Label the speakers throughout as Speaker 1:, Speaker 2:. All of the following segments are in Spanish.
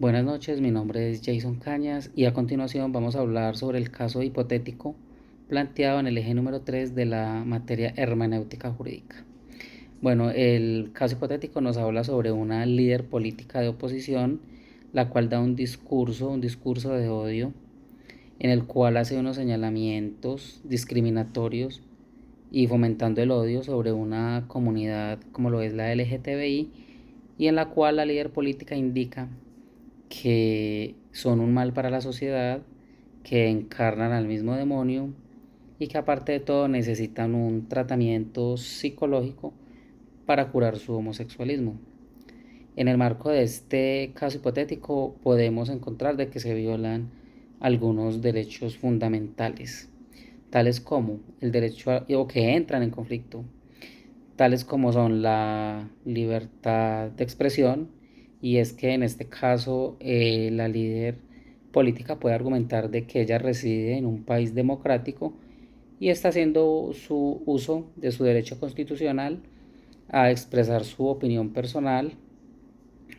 Speaker 1: Buenas noches, mi nombre es Jason Cañas y a continuación vamos a hablar sobre el caso hipotético planteado en el eje número 3 de la materia hermenéutica jurídica. Bueno, el caso hipotético nos habla sobre una líder política de oposición, la cual da un discurso de odio, en el cual hace unos señalamientos discriminatorios y fomentando el odio sobre una comunidad como lo es la LGTBI, y en la cual la líder política indica que son un mal para la sociedad, que encarnan al mismo demonio y que aparte de todo necesitan un tratamiento psicológico para curar su homosexualismo. En el marco de este caso hipotético podemos encontrar de que se violan algunos derechos fundamentales, tales como el derecho o que entran en conflicto, tales como son la libertad de expresión, y es que en este caso la líder política puede argumentar de que ella reside en un país democrático y está haciendo su uso de su derecho constitucional a expresar su opinión personal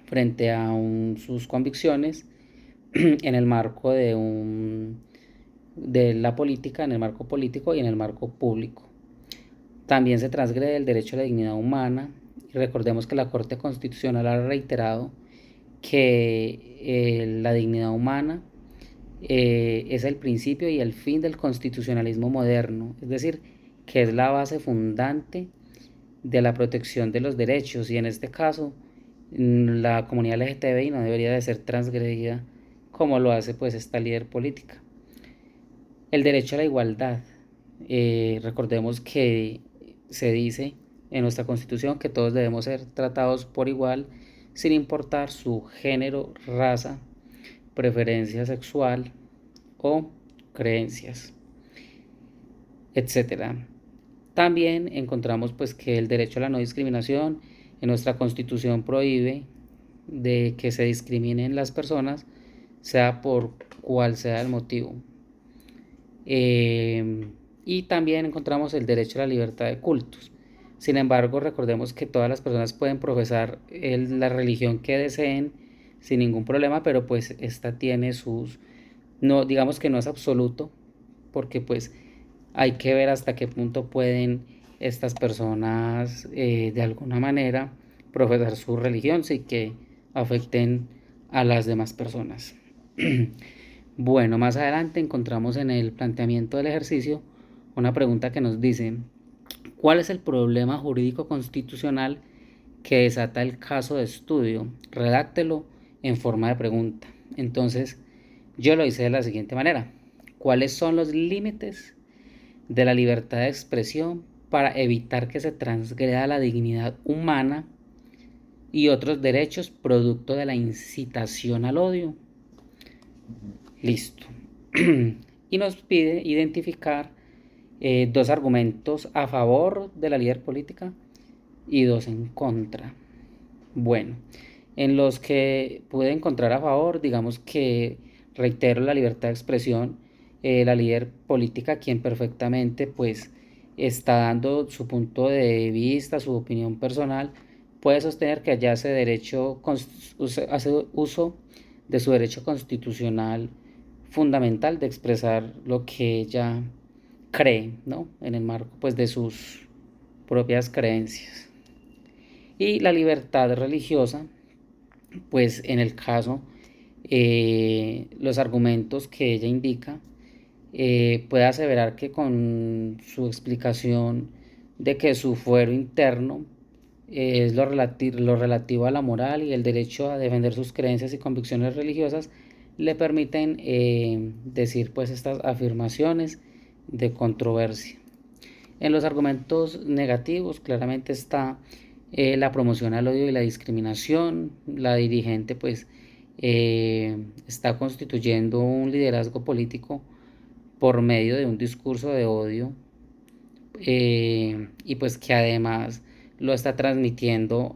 Speaker 1: frente a sus convicciones en el marco de la política, en el marco político y en el marco público. También se transgrede el derecho a la dignidad humana, y recordemos que la Corte Constitucional ha reiterado que la dignidad humana es el principio y el fin del constitucionalismo moderno, es decir, que es la base fundante de la protección de los derechos, y en este caso la comunidad LGTBI no debería de ser transgredida como lo hace pues esta líder política. El derecho a la igualdad. Recordemos que se dice en nuestra Constitución que todos debemos ser tratados por igual, sin importar su género, raza, preferencia sexual o creencias, etcétera. También encontramos pues que el derecho a la no discriminación en nuestra Constitución prohíbe de que se discriminen las personas, sea por cual sea el motivo. Eh, y también encontramos el derecho a la libertad de cultos. Sin embargo, recordemos que todas las personas pueden profesar la religión que deseen sin ningún problema, pero pues esta tiene no, digamos que no es absoluto, porque pues hay que ver hasta qué punto pueden estas personas de alguna manera profesar su religión sin que afecten a las demás personas. Bueno, más adelante encontramos en el planteamiento del ejercicio una pregunta que nos dice: ¿cuál es el problema jurídico constitucional que desata el caso de estudio? Redáctelo en forma de pregunta. Entonces, yo lo hice de la siguiente manera: ¿cuáles son los límites de la libertad de expresión para evitar que se transgreda la dignidad humana y otros derechos producto de la incitación al odio? Listo. Y nos pide identificar dos argumentos a favor de la líder política y dos en contra. Bueno, en los que pude encontrar a favor, digamos que reitero la libertad de expresión, la líder política, quien perfectamente pues está dando su punto de vista, su opinión personal, puede sostener que allá hace uso de su derecho constitucional fundamental de expresar lo que ella cree, ¿no? En el marco pues de sus propias creencias. Y la libertad religiosa, pues en el caso, los argumentos que ella indica, puede aseverar que con su explicación de que su fuero interno es lo relativo a la moral y el derecho a defender sus creencias y convicciones religiosas, le permiten decir pues estas afirmaciones de controversia. En los argumentos negativos claramente está la promoción al odio y la discriminación. La dirigente pues está constituyendo un liderazgo político por medio de un discurso de odio, y pues que además lo está transmitiendo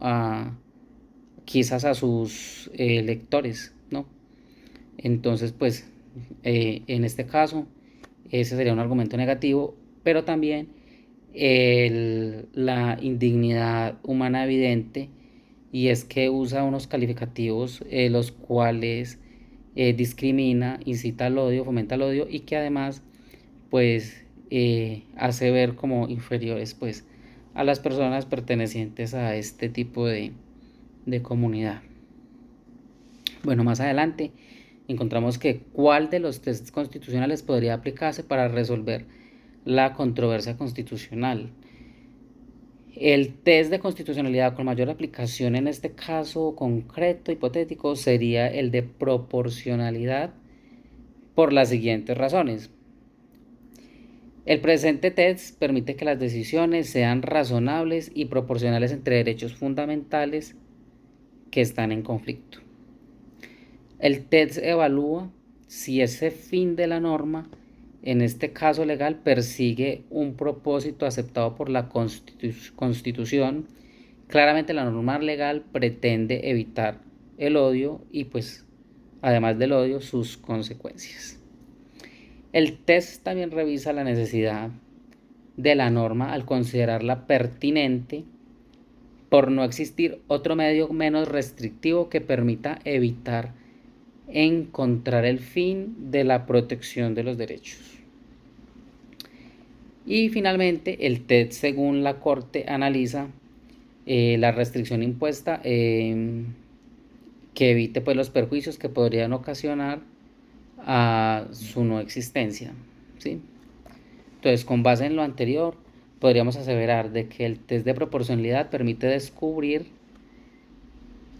Speaker 1: quizás a sus lectores, ¿no? Entonces pues en este caso ese sería un argumento negativo, pero también la indignidad humana evidente y es que usa unos calificativos los cuales discrimina, incita al odio, fomenta el odio y que además pues hace ver como inferiores pues a las personas pertenecientes a este tipo de comunidad. Bueno, más adelante encontramos que cuál de los tests constitucionales podría aplicarse para resolver la controversia constitucional. El test de constitucionalidad con mayor aplicación en este caso concreto, hipotético, sería el de proporcionalidad por las siguientes razones. El presente test permite que las decisiones sean razonables y proporcionales entre derechos fundamentales que están en conflicto. El test evalúa si ese fin de la norma, en este caso legal, persigue un propósito aceptado por la Constitución. Claramente la norma legal pretende evitar el odio y pues además del odio sus consecuencias. El test también revisa la necesidad de la norma al considerarla pertinente por no existir otro medio menos restrictivo que permita evitar encontrar el fin de la protección de los derechos. Y finalmente el TED, según la Corte, analiza la restricción impuesta que evite pues los perjuicios que podrían ocasionar a su no existencia, ¿sí? Entonces, con base en lo anterior, podríamos aseverar de que el test de proporcionalidad permite descubrir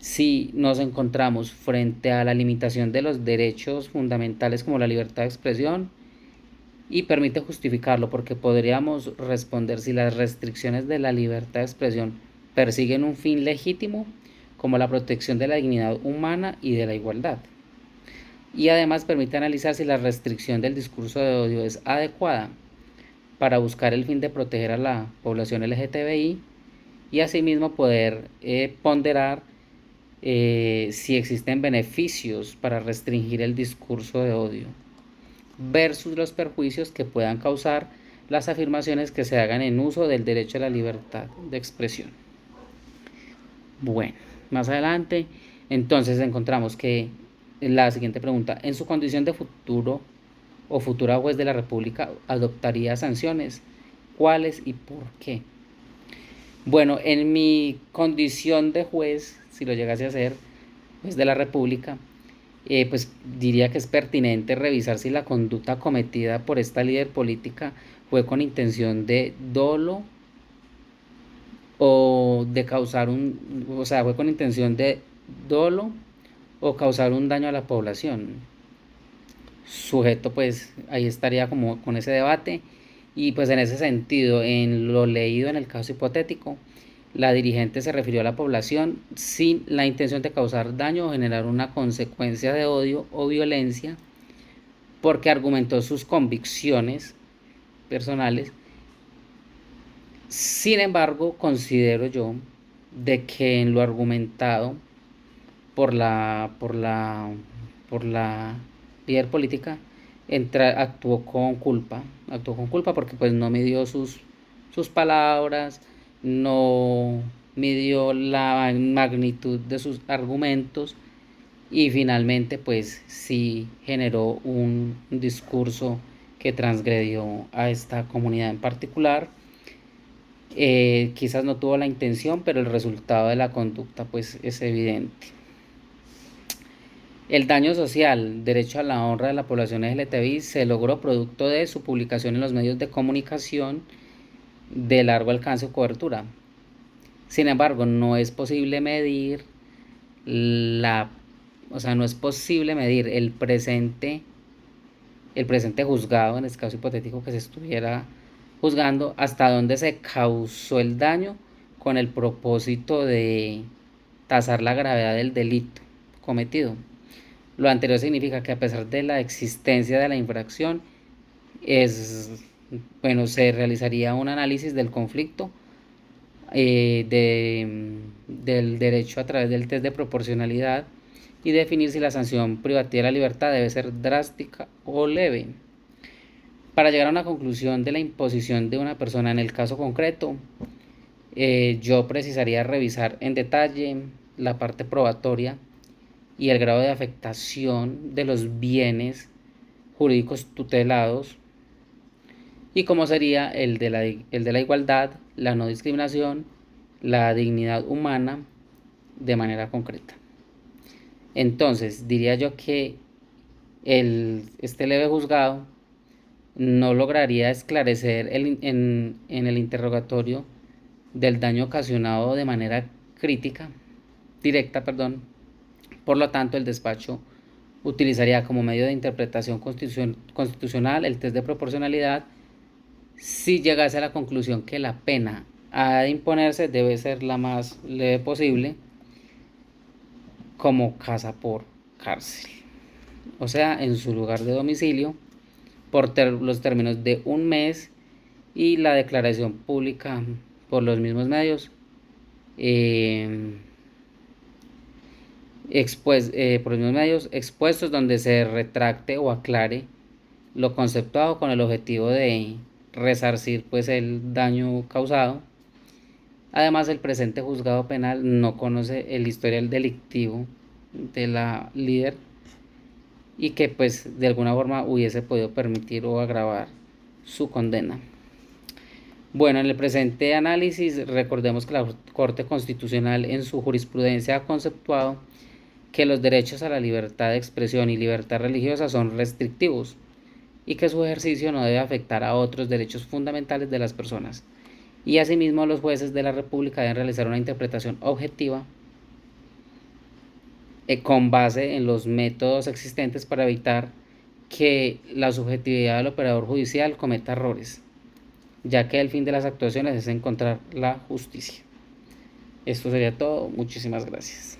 Speaker 1: si nos encontramos frente a la limitación de los derechos fundamentales como la libertad de expresión y permite justificarlo porque podríamos responder si las restricciones de la libertad de expresión persiguen un fin legítimo como la protección de la dignidad humana y de la igualdad. Y además permite analizar si la restricción del discurso de odio es adecuada para buscar el fin de proteger a la población LGTBI y asimismo poder ponderar si existen beneficios para restringir el discurso de odio versus los perjuicios que puedan causar las afirmaciones que se hagan en uso del derecho a la libertad de expresión. Bueno, más adelante entonces encontramos que la siguiente pregunta: en su condición de futuro o futura juez de la República, ¿adoptaría sanciones? ¿Cuáles y por qué? Bueno, en mi condición de juez, si lo llegase a hacer, juez de la República, pues diría que es pertinente revisar si la conducta cometida por esta líder política fue con intención de dolo o de causar fue con intención de dolo o causar un daño a la población. Sujeto, pues ahí estaría como con ese debate. Y pues en ese sentido, en lo leído en el caso hipotético, la dirigente se refirió a la población sin la intención de causar daño o generar una consecuencia de odio o violencia, porque argumentó sus convicciones personales. Sin embargo, considero yo de que en lo argumentado por la líder política actuó con culpa porque pues no midió sus palabras, no midió la magnitud de sus argumentos y finalmente pues sí generó un discurso que transgredió a esta comunidad en particular. Quizás no tuvo la intención, pero el resultado de la conducta pues es evidente. El daño social, derecho a la honra de la población LGTBI, se logró producto de su publicación en los medios de comunicación de largo alcance o cobertura. Sin embargo, no es posible medir el presente juzgado, en este caso hipotético que se estuviera juzgando, hasta dónde se causó el daño con el propósito de tasar la gravedad del delito cometido. Lo anterior significa que a pesar de la existencia de la infracción, se realizaría un análisis del conflicto del derecho a través del test de proporcionalidad y definir si la sanción privativa de la libertad debe ser drástica o leve. Para llegar a una conclusión de la imposición de una persona en el caso concreto, yo precisaría revisar en detalle la parte probatoria y el grado de afectación de los bienes jurídicos tutelados, y cómo sería el de la igualdad, la no discriminación, la dignidad humana de manera concreta. Entonces, diría yo que este leve juzgado no lograría esclarecer en el interrogatorio del daño ocasionado de manera directa, perdón. Por lo tanto, el despacho utilizaría como medio de interpretación constitucional el test de proporcionalidad si llegase a la conclusión que la pena a de imponerse debe ser la más leve posible, como casa por cárcel, o sea, en su lugar de domicilio, por los términos de un mes, y la declaración pública por los mismos medios, por los mismos medios expuestos, donde se retracte o aclare lo conceptuado con el objetivo de resarcir pues el daño causado. Además, el presente juzgado penal no conoce el historial delictivo de la líder, y que pues de alguna forma hubiese podido permitir o agravar su condena. Bueno, en el presente análisis recordemos que la Corte Constitucional en su jurisprudencia ha conceptuado que los derechos a la libertad de expresión y libertad religiosa son restrictivos, y que su ejercicio no debe afectar a otros derechos fundamentales de las personas. Y asimismo, los jueces de la República deben realizar una interpretación objetiva con base en los métodos existentes para evitar que la subjetividad del operador judicial cometa errores, ya que el fin de las actuaciones es encontrar la justicia. Esto sería todo. Muchísimas gracias.